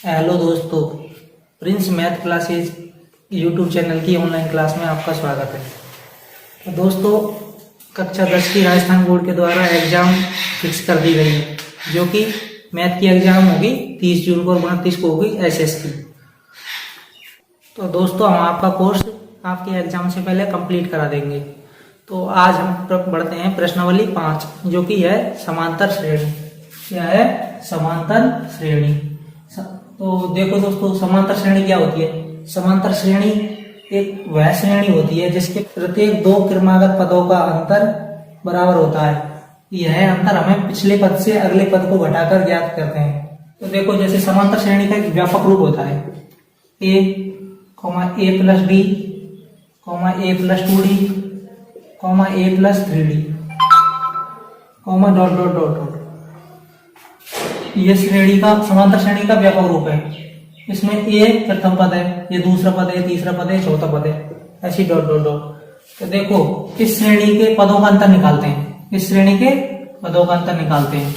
Hello दोस्तों, Prince math classes YouTube channel की online class में आपका स्वागत है। तो दोस्तों, कक्षा 10 की राजस्थान बोर्ड के द्वारा एग्जाम फिक्स कर दी गई है, जो कि मैथ की एग्जाम होगी 30 जून को और 29 को होगी एसएस की। तो दोस्तों, हम आपका कोर्स आपके एग्जाम से पहले कंप्लीट करा देंगे। तो आज हम बढ़ते हैं प्रश्नावली 5, जो कि है समांतर श्रेणी। क्या है? समांतर श्रेणी। तो देखो दोस्तों, समांतर श्रेणी क्या होती है? समांतर श्रेणी एक वह श्रेणी होती है जिसके प्रत्येक दो क्रमागत पदों का अंतर बराबर होता है। यह अंतर हमें पिछले पद से अगले पद को घटाकर ज्ञात करते हैं। तो देखो, जैसे समांतर श्रेणी का एक व्यापक रूप होता है A plus D, A plus 2d, A plus 3d, dot dot dot dot. ये श्रेणी का समांतर श्रेणी का व्यापक रूप है। इसमें ए प्रथम पद है, ये दूसरा पद है, तीसरा पद है, चौथा पद है, ऐसी डॉट डॉट डॉट। तो देखो, इस श्रेणी के पदों का अंतर निकालते हैं, इस श्रेणी के पदों का अंतर निकालते हैं।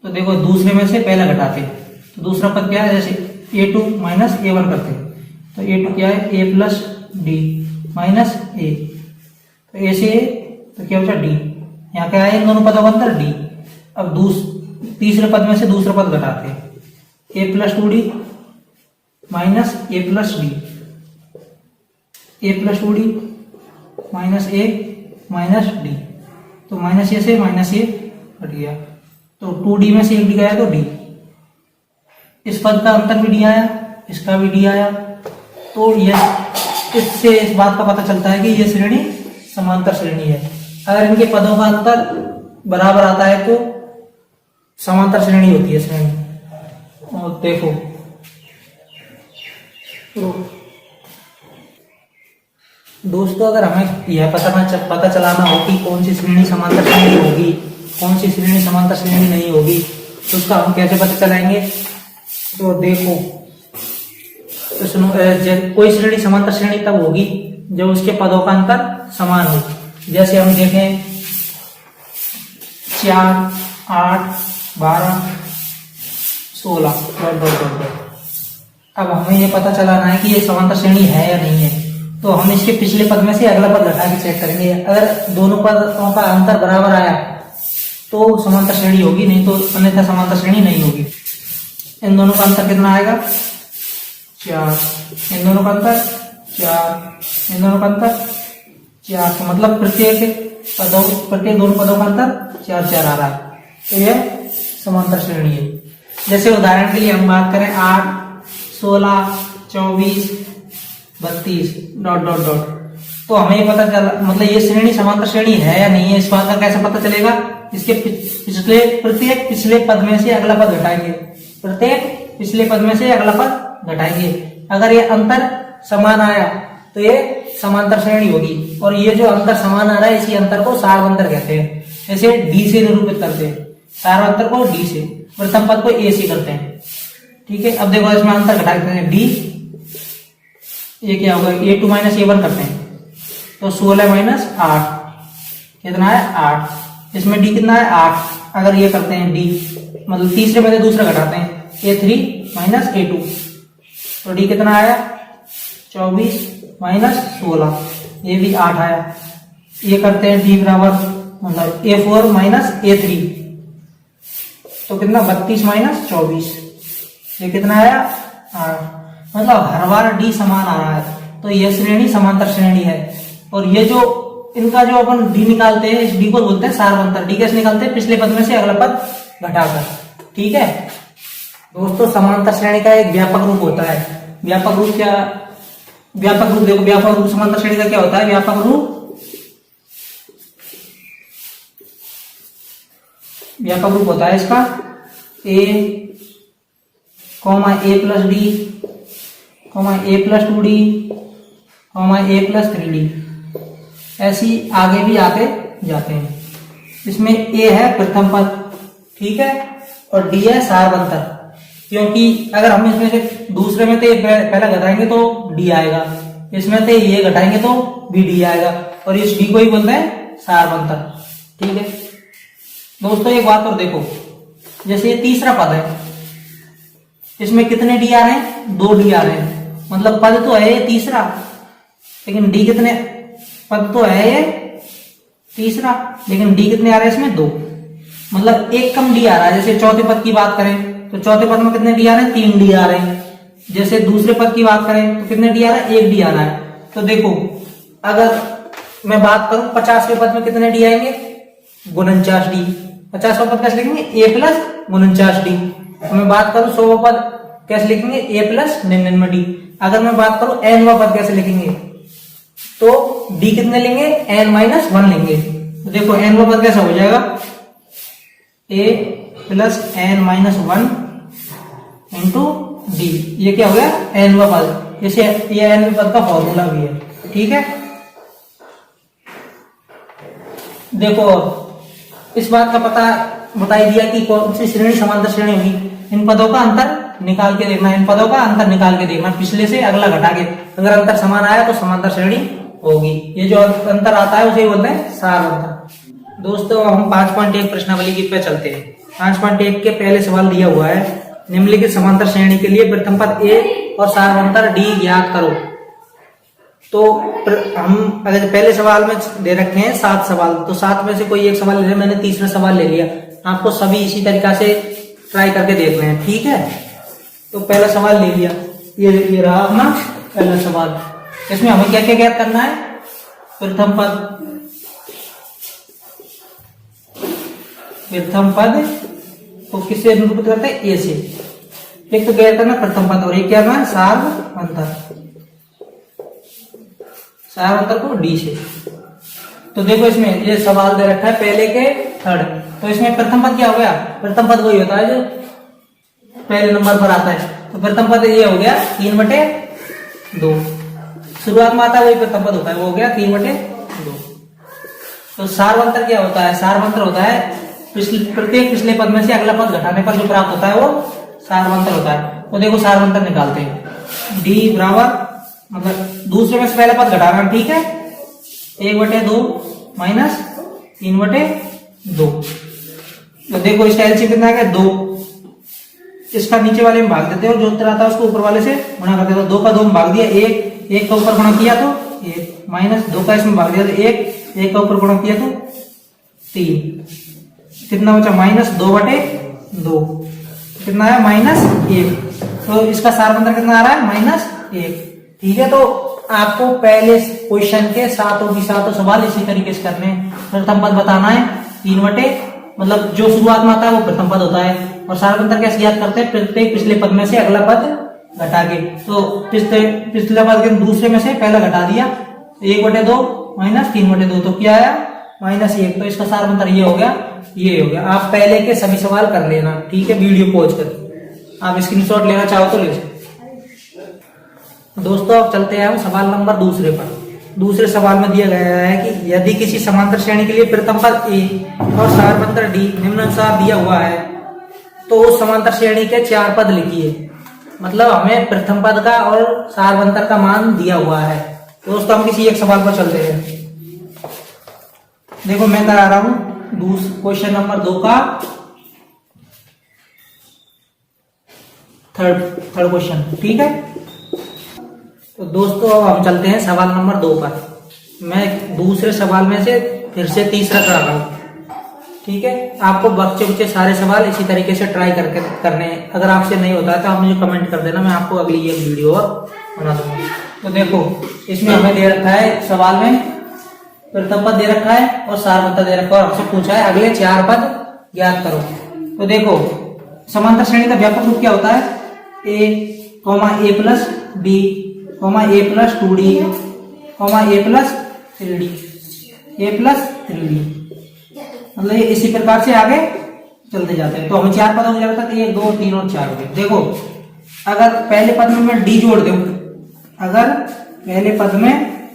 तो देखो, दूसरे में से पहला घटाते हैं। तो दूसरा पद क्या है? जैसे a2 माइनस a1 करते हैं। तो a2 क्या है? a प्लस डी माइनस ए। तो ए से तो क्या बचा? डी। यहाँ क्या है? इन दोनों पदों का अंतर डी। अब तीसरे पद में से दूसरा पद घटाते हैं, ए plus 2d minus A plus D, A plus 2d minus A minus D. तो माइनस ए से माइनस ए हट गया, तो 2d में से एक डी गया तो डी। इस पद का अंतर भी डी आया, इसका भी डी आया। तो यह इससे इस बात का पता चलता है कि यह श्रेणी समांतर श्रेणी है। अगर इनके पदों का अंतर बराबर आता है तो समांतर श्रेणी होती है श्रेणी। और देखो, तो दोस्तों, अगर हमें यह पता चलाना हो कि कौन सी श्रेणी समांतर श्रेणी होगी, कौन सी श्रेणी समांतर श्रेणी नहीं होगी, तो उसका हम कैसे पता चलाएंगे? तो देखो, तो सुनो, कोई श्रेणी समांतर श्रेणी तब होगी जब उसके पदों का अंतर समान हो। जैसे हम देखें 4, 8, 12, 16 डॉट डॉट डॉट। अब हमें यह पता चलाना है कि ये समांतर श्रेणी है या नहीं है। तो हम इसके पिछले पद में से अगला पद घटा के चेक करेंगे। अगर दोनों पदों का अंतर बराबर आया तो समांतर श्रेणी होगी, नहीं तो अन्यथा समांतर श्रेणी नहीं होगी। इन दोनों का अंतर कितना आएगा? 4। इन दोनों का अंतर 4, इन दोनों का अंतर 4। तो मतलब प्रत्येक दोनों पदों का अंतर 4 4 आ रहा है। तो यह समांतर श्रेणी है। जैसे उदाहरण के लिए हम बात करें 8, 16, 24, 32 डॉट डॉट डॉट। तो हमें पता चला, मतलब ये श्रेणी समांतर श्रेणी है या नहीं है, इस बात का कैसे पता चलेगा? इसके प्रत्येक पिछले पद में से अगला पद घटाएंगे, प्रत्येक पिछले पद में से अगला पद घटाएंगे। अगर ये अंतर समान आया तो ये समांतर श्रेणी होगी। और ये जो अंतर समान आ रहा है, इसी अंतर को सारवंतर कहते हैं। ऐसे डी से निरूपित करते हैं, सारवंतर को डी से, प्रथम पद को ए से करते हैं। ठीक है, अब देखो, इसमें अंतर घटाते हैं डी, ये क्या होगा? a2 माइनस a1 करते हैं। तो 16 माइनस 8 कितना है? 8। इसमें डी कितना है? 8। अगर ये करते हैं डी, मतलब तीसरे में से दूसरा घटाते हैं, a3 माइनस a2, तो डी कितना आया? 24 माइनस 16, ये भी 8 आया। ये करते हैं डी बराबर, मतलब a4 माइनस a3, तो कितना? 32 माइनस 24, ये कितना आया? 8। मतलब हर बार डी समान आ रहा है, तो यह श्रेणी समांतर श्रेणी है। और ये जो इनका जो अपन डी निकालते हैं, इस डी को बोलते हैं सारवंतर। डी कैसे निकालते हैं? पिछले पद में से अगला पद घटाकर। ठीक है दोस्तों, समांतर श्रेणी का एक व्यापक रूप होता है। व्यापक रूप क्या? व्यापक रूप देखो, व्यापक रूप समांतर श्रेणी का क्या होता है? व्यापक रूप होता है इसका a, a plus D, A plus 2d, A plus 3d। ऐसी आगे भी आते जाते हैं। इसमें a है प्रथम पद, ठीक है, और d है सारवंतर। क्योंकि अगर हम इसमें से दूसरे में से पहला घटाएंगे तो d आएगा, इसमें से ये घटाएंगे तो भी d आएगा, और इस d को ही बोलते हैं सारवंतर। ठीक है दोस्तों, एक बात और देखो, जैसे ये तीसरा पद है, इसमें कितने डी आ रहे हैं? 2 डी आ रहे हैं, मतलब पद तो है ये तीसरा, लेकिन डी कितने, पद तो है ये तीसरा, लेकिन डी कितने आ रहे हैं इसमें? 2, मतलब एक कम डी आ रहा है। जैसे चौथे पद की बात करें तो चौथे पद में कितने डी आ रहे हैं? 3 डी आ रहे हैं। जैसे दूसरे पद की बात करें तो कितने डी आ रहा है? 1 डी आ रहा है। तो देखो अगर मैं बात करूं 50वें पद में कितने डी आएंगे? 49 डी। 50वां पद कैसे लिखेंगे? ए प्लस 49 डी। मैं बात करूं 100वां पद कैसे लिखेंगे? ए प्लस 99 डी। अगर मैं बात करूं n वां पद कैसे लिखेंगे तो डी कितने लेंगे? n-1 लेंगे। तो देखो n वां पद कैसा हो जाएगा? a plus n-1 into D. ये क्या हो गया? n वां पद। जैसे ये n वां पद का फॉर्मूला भी है, ठीक है। देखो इस बात का पता बता ही दिया कि कौन सी श्रेणी समांतर श्रेणी होगी। इन पदों का अंतर निकाल के देखना, इन पदों का अंतर निकाल के देखना, पिछले से अगला घटा के। अगर अंतर समान आया तो समांतर श्रेणी होगी। ये जो अंतर आता है उसे बोलते हैं सार अंतर। दोस्तों हम 5.1 प्रश्नावली की पे चलते हैं। 5.1 के पहले सवाल दिया हुआ है, निम्नलिखित समांतर श्रेणी के लिए प्रथम पद ए और सार अंतर डी ज्ञात करो। तो हम अगर पहले सवाल में दे रखे हैं 7 सवाल, तो 7 में से कोई एक सवाल ले लिया, मैंने तीसरा सवाल ले लिया। आपको सभी इसी तरीका से ट्राई करके देखना है, ठीक है। तो पहला सवाल ले लिया, ये रहा अपना पहला सवाल। इसमें हमें क्या क्या ज्ञात करना है? प्रथम पद तो किससे निरूपित करते हैं? ए से। एक तो ज्ञात करना प्रथम पद और एक क्या करना है? सार अंतर। सार अंतर को डी से। तो देखो इसमें ये सवाल दे रखा है पहले के थर्ड, तो इसमें प्रथम पद क्या हो गया? प्रथम पद वही होता है जो पहले नंबर पर आता है। तो प्रथम पद ये हो गया 3/2। शुरुआत में आता है वही प्रथम पद होता है, वो हो गया 3/2। तो सारवंतर क्या होता है? सारवंतर होता है प्रत्येक पिछले पद में से अगला पद घटाने पर जो प्राप्त होता है वो सारवंतर होता है। तो देखो सारवंतर निकालते हैं। डी बराबर, मतलब दूसरे में से पहला पद घटाना, ठीक है। 1/2 माइनस 3/2। तो देखो इसका एलसीएम कितना आ गया? 2। इसका नीचे वाले में भाग देते हो, जो उत्तर आता है उसको ऊपर वाले से गुणा कर देते हो। 2 का 2 में भाग दिया, 1 का ऊपर गुणा किया तो 1, माइनस 2 का इसमें भाग दिया तो 1 का ऊपर गुणा किया तो 3। कितना बचा? -2/2। कितना है? -1। तो इसका सारवंतर कितना आ रहा है? -1, ठीक है। तो आपको पहले क्वेश्चन के सातों सवाल इसी तरीके से करने हैं। प्रथम पद बताना है 3/, मतलब जो शुरुआत में आता है वो प्रथम पद होता है। और सारवंतर कैसे याद करते हैं? प्रत्येक पिछले पद में से अगला पद घटा के। तो पिछले पद के दूसरे में से पहला घटा दिया, 1/2 माइनस 3/2, तो क्या आया? -1। तो इसका सारवंतर ये हो गया, ये हो गया। आप पहले के सभी सवाल कर लेना, ठीक है, वीडियो पॉज कर। आप स्क्रीनशॉट लेना चाहो तो ले सकते। दोस्तों अब चलते हैं हम सवाल नंबर दूसरे पर। दूसरे सवाल में दिया गया है कि यदि किसी समांतर श्रेणी के लिए प्रथम पद ए और सारवंतर डी निम्नानुसार दिया हुआ है तो उस समांतर श्रेणी के 4 पद लिखिए। मतलब हमें प्रथम पद का और सारवंतर का मान दिया हुआ है। दोस्तों हम किसी एक सवाल पर चलते हैं। देखो मैं करा रहा हूं क्वेश्चन नंबर 2 का थर्ड क्वेश्चन, ठीक है। तो दोस्तों अब हम चलते हैं सवाल नंबर 2 पर। मैं दूसरे सवाल में से फिर से तीसरा करा रहा हूं, ठीक है। आपको बच्चे सारे सवाल इसी तरीके से ट्राई करके करने हैं। अगर आपसे नहीं होता है तो आप मुझे कमेंट कर देना, मैं आपको अगली एक वीडियो और बना दूंगा। तो देखो इसमें हमें दे रखा है सवाल में प्रथम पद दे रखा है और सारवंतर दे रखा है, और हमसे पूछा है अगले 4 पद ज्ञात करो। तो देखो समांतर श्रेणी का व्यापक रूप क्या होता है? a, a plus b, a plus 2d, a plus 3d, a plus 3d। मतलब ये इसी प्रकार से आगे चलते जाते हैं। तो हमें 4 पदों की जरूरत है, 1 2 3 और 4 हो गए। देखो अगर पहले पद में मैं d जोड़ दूं, अगर पहले पद में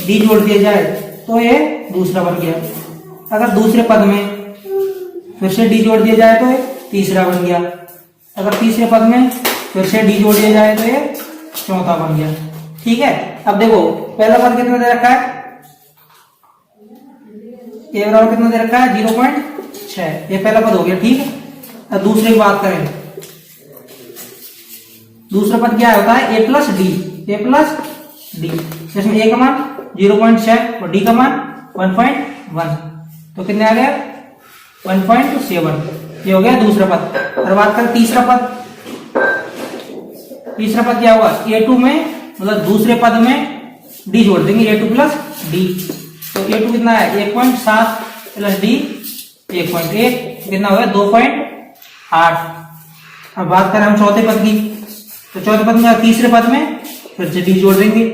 d जोड़ दिया जाए तो ये दूसरा बन गया। अगर दूसरे पद में फिर से d जोड़ दिया जाए तो ये तीसरा बन गया। अगर तीसरे पद में फिर से d जोड़ दिया जाए तो ये चौथा बन गया, ठीक है। अब देखो पहला पद कितना दे रखा है? ए बराबर कितना दे रखा है? 0.6। ये पहला पद हो गया, ठीक है। अब दूसरे की बात करें दूसरा पद क्या होता है A plus D, A plus D. इसमें ए का मान 0.7 और डी का मान 1.1, तो कितने आ गया 1.7। ये हो गया दूसरा पद। और बात करें तीसरा पद, तीसरा पद क्या होगा a2 में, मतलब दूसरे पद में d जोड़ देंगे, a2 प्लस डी। तो a2 कितना है 1.7 प्लस डी 1.1, कितना हो गया 2.8। अब बात करें हम चौथे पद की, तो चौथे पद में तीसरे पद में फिर से डी जोड़ देंगे,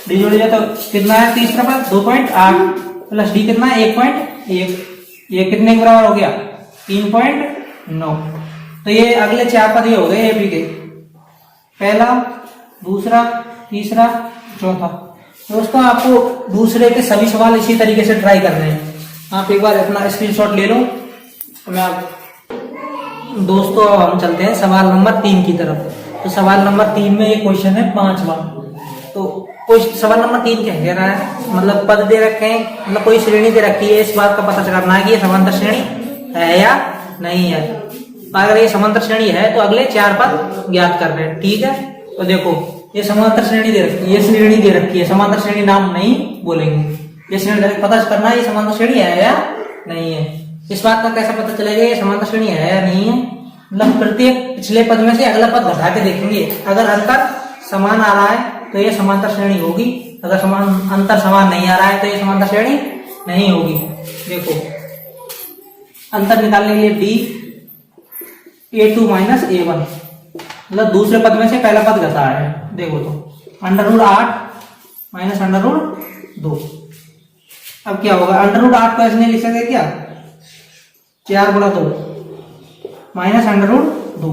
डी जोड़ दिया तो कितना है तीसरा पद 2.8 प्लस डी कितना है 1.1, ये कितने के बराबर हो गया 3.9। तो ये अगले चार पद ये हो गए एपी के, पहला, दूसरा, तीसरा, चौथा। दोस्तों आपको दूसरे के सभी सवाल इसी तरीके से ट्राई करने हैं। आप एक बार अपना स्क्रीनशॉट ले लो। मैं दोस्तों अब हम चलते हैं सवाल नंबर 3 की तरफ। तो सवाल नंबर 3 में ये क्वेश्चन है 5वां। तो सवाल नंबर 3 क्या कह रहा है, मतलब पद दे रखे हैं, मतलब कोई श्रेणी दे रखी है, इस बात का पता करना है कि ये समांतर श्रेणी है या नहीं है। अगर ये समांतर श्रेणी है तो अगले 4 पद ज्ञात कर रहे हैं, ठीक है। तो देखो ये समांतर श्रेणी दे रखी है, ये श्रेणी दे रखी है, समांतर श्रेणी नाम नहीं बोलेंगे, ये श्रेणी पता करना है ये समांतर श्रेणी है या नहीं है। इस बात का कैसे पता चलेगा ये समांतर श्रेणी है या नहीं है, मतलब प्रत्येक पिछले पद में से अगला पद घटा के देखेंगे, अगर अंतर समान आ रहा है तो ये समांतर श्रेणी होगी, अगर अंतर समान नहीं आ रहा है तो ये समांतर श्रेणी नहीं होगी। देखो अंतर निकालने के लिए डी a2 माइनस a1, मतलब दूसरे पद में से पहला पद घटा है। देखो तो √8 माइनस √2। अब क्या होगा √8 को ऐसे नहीं लिख सकते क्या, 4 गुणा 2 माइनस √2।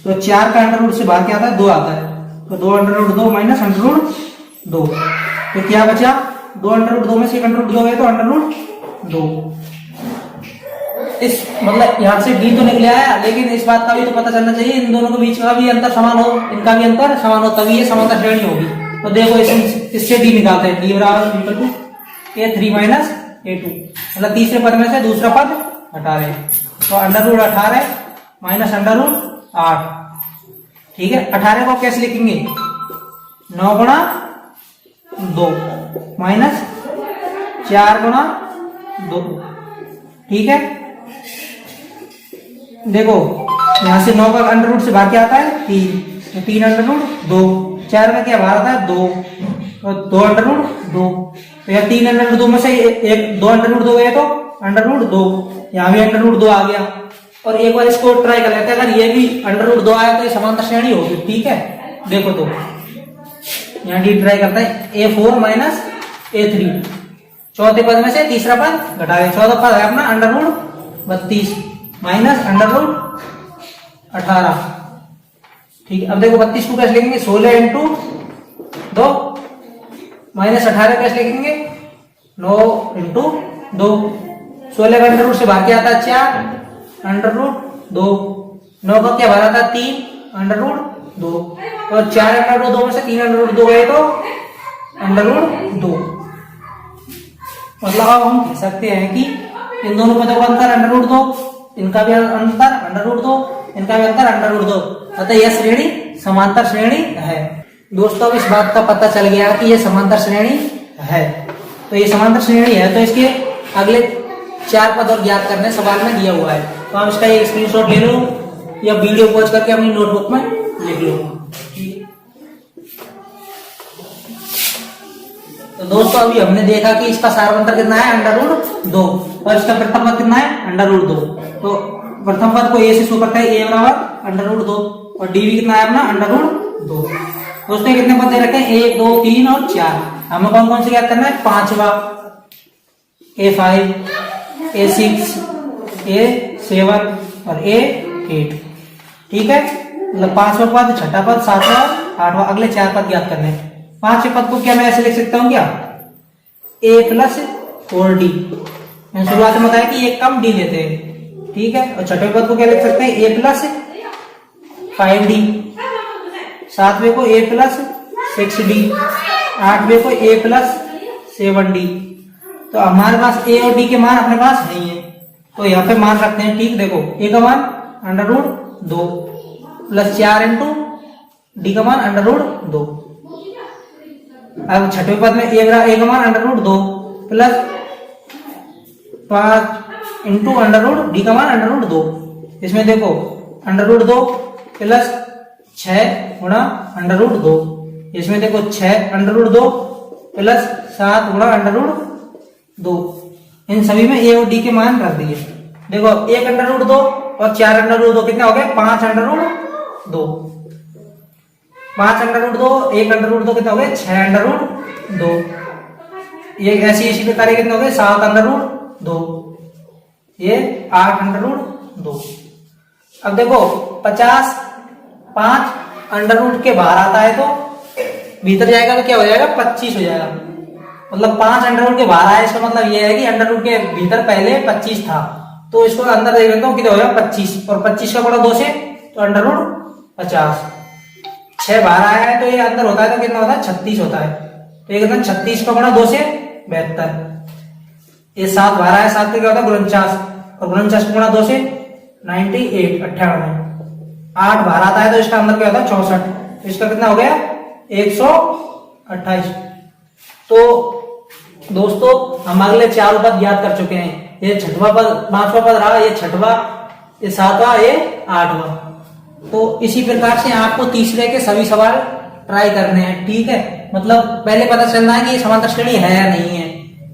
तो 4 का अंडर रूट से बाहर क्या आता है 2 आता है, तो 2 √2 माइनस √2। तो क्या बचा 2 √2 में से 1 √2 है तो √2। इस मतलब यहां से डी तो निकल आया, लेकिन इस बात का भी तो पता चलना चाहिए इन दोनों के बीच का भी अंतर समान हो, इनका भी अंतर समान हो, तभी ये समांतर श्रेणी होगी। तो देखो इससे डी निकालते हैं, डी बराबर a3 माइनस a2, मतलब तीसरे पद में से दूसरा पद हटा रहे हैं। तो √18 माइनस √8, ठीक है। 18 को कैसे लिखेंगे 9 गुणा 2 माइनस 4 गुणा 2, ठीक है। देखो यहां से 9 का अंडर रूट से बाहर क्या आता है 3, तो 3 √2, 4 का क्या बाहर आता है 2, तो 2 √2। तो यह 3 √2 में से एक 2 √2 गए तो √2, यहाँ भी √2 आ गया। और एक बार इसको ट्राई कर लेते हैं, अगर ये भी √2 आया तो ये समांतर श्रेणी होगी, ठीक है। देखो तो यहाँ डी ट्राई करता है a4 माइनस a3, चौथे पद में से तीसरा पद घटा रहे, चौथा पद है अपना √32 माइनस √18, ठीक है। अब देखो 32 को कैसे लिखेंगे 16 इंटू 2 माइनस 18 कैसे लिखेंगे 9 इंटू 2, 16 का अंडर रूट से बाहर क्या आता है 4 √2, 9 का क्या बाहर आता है 3 √2, और 4 √2 में से 3 √2 गए तो √2। मतलब अब हम कह सकते हैं कि इन दोनों पदों का अंतर √2, इनका भी अंतर √2, इनका भी अंतर √2, अतः यह श्रेणी समांतर श्रेणी है। दोस्तों अब इस बात का पता चल गया कि यह समांतर श्रेणी है, तो ये समांतर श्रेणी है तो इसके अगले 4 पद और ज्ञात करने सवाल में दिया हुआ है। तो आप इसका एक स्क्रीनशॉट ले लो या वीडियो पॉज करके अपनी नोटबुक में लिख लो। तो दोस्तों अभी हमने देखा कि इसका सार्वंतर कितना है √2 और इसका प्रथम पद कितना है √2। तो प्रथम पद को a से शुरू करता है a बराबर √2 और d भी कितना है अपना √2। दोस्तों कितने पद दे रखे हैं 1 2 3 और 4, हमें कौन कौन से ज्ञात करना है 5वां a5 a6 a7 और a8, ठीक है। मतलब 5वां पद, छठा पद, 7वां, 8वां, अगले 4 पद ज्ञात करने हैं। 5वें पद को क्या मैं ऐसे लिख सकता हूँ क्या a प्लस 4d, मैंने शुरुआत में बताया कि एक कम d लेते हैं, ठीक है। और छठे पद को क्या लिख सकते हैं a प्लस 5d, 7वें को a प्लस 6d, 8वें को a प्लस 7d। तो हमारे पास a और d के मान अपने पास नहीं है, तो यहाँ पे मान रखते हैं, ठीक। देखो a का मान √2 प्लस 4 इंटू डी का मान √2। अब छठवें पद में ए का मान √2 प्लस 5 इंटू डी का मान √2। इसमें देखो √2 प्लस 6 गुणा √2। इसमें देखो 6 √2 प्लस 7 गुणा √2। इन सभी में ए और डी के मान रख दिए। देखो 1 √2 और 4 √2 कितना हो गया? 5 √2। 5 √2 1 √2 कितना हो गया? 6 √2। ये ऐसी प्रकार कितने हो गए? 7 √2। ये 8 √2। अब देखो 50 5 √ के बाहर आता है तो भीतर जाएगा तो क्या हो जाएगा? 25 हो जाएगा। मतलब 5 √ के बाहर आया, इसका मतलब ये है कि √ के भीतर पहले 25 था, तो इसको अंदर देख लेता हूँ कितना हो जाएगा? 25, और 25 का गुणा 2 से तो √50। 6 बाहर आया है तो ये अंदर होता है तो कितना होता है? 36 होता है। तो ये कितना? 36 का गुणा 2 से 72। ये 7 बाहर आया, 7 का क्या होता है? 49, और 49 का गुणा 2 से 98 98। 8 बाहर आता है तो इसका अंदर क्या होता है? 64। तो इसका कितना हो गया? 128। तो दोस्तों हम अगले 4 पद याद कर चुके हैं। ये छठवां पद, 5वां पद रहा, ये छठवां, ये 7वां, ये 8वां। तो इसी प्रकार से आपको तीसरे के सभी सवाल ट्राई करने हैं, ठीक है। मतलब पहले पता चलना है कि ये समांतर श्रेणी है या नहीं है।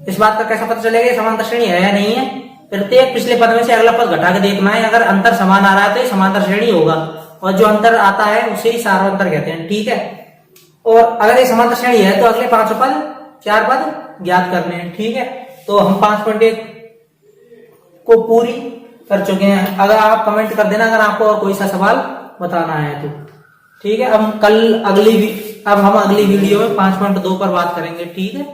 इस बात का कैसा पता चलेगा ये समांतर श्रेणी है या नहीं है? प्रत्येक पिछले पद में से अगला पद घटा के देखना है। अगर अंतर समान आ रहा है तो ये समांतर श्रेणी होगा, और जो अंतर आता है उसे ही सार्वंतर कहते हैं, ठीक है। और अगर ये समांतर श्रेणी है तो अगले 5 पद, 4 पद ज्ञात करने हैं, ठीक है। तो हम 5.1 को पूरी कर चुके हैं। अगर आप कमेंट कर देना अगर आपको और कोई सा सवाल बताना है तो, ठीक है। अब हम अगली वीडियो में 5.2 पर बात करेंगे, ठीक है।